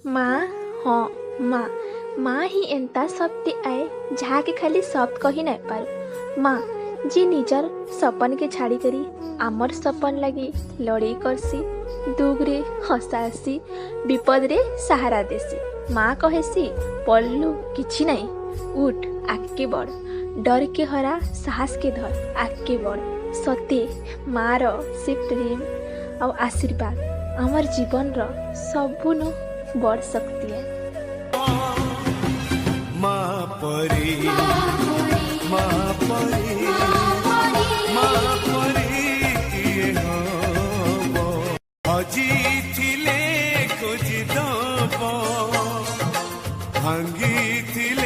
माँ हाँ माँ माँ ही एंता शब्द आए जहाँ के खाली शब्द कही नहीं पारू। माँ जी निजर सपन के छाड़ी करी आमर सपन लगी लड़ाई करसी, दुख रे हसासी, विपद रे सहारा देसी। माँ कहेसी पढ़लु किछि नहीं, उठ आगे बढ़, डर के हरा साहस के धर आगे बढ़। सते माँ रो से प्रेम और आशीर्वाद आमर जीवन रो सबुनु बड़ शक्ति है। माँ परी माँ परी माँ परी किए हब हजी थिले खोज दब भांगी थिले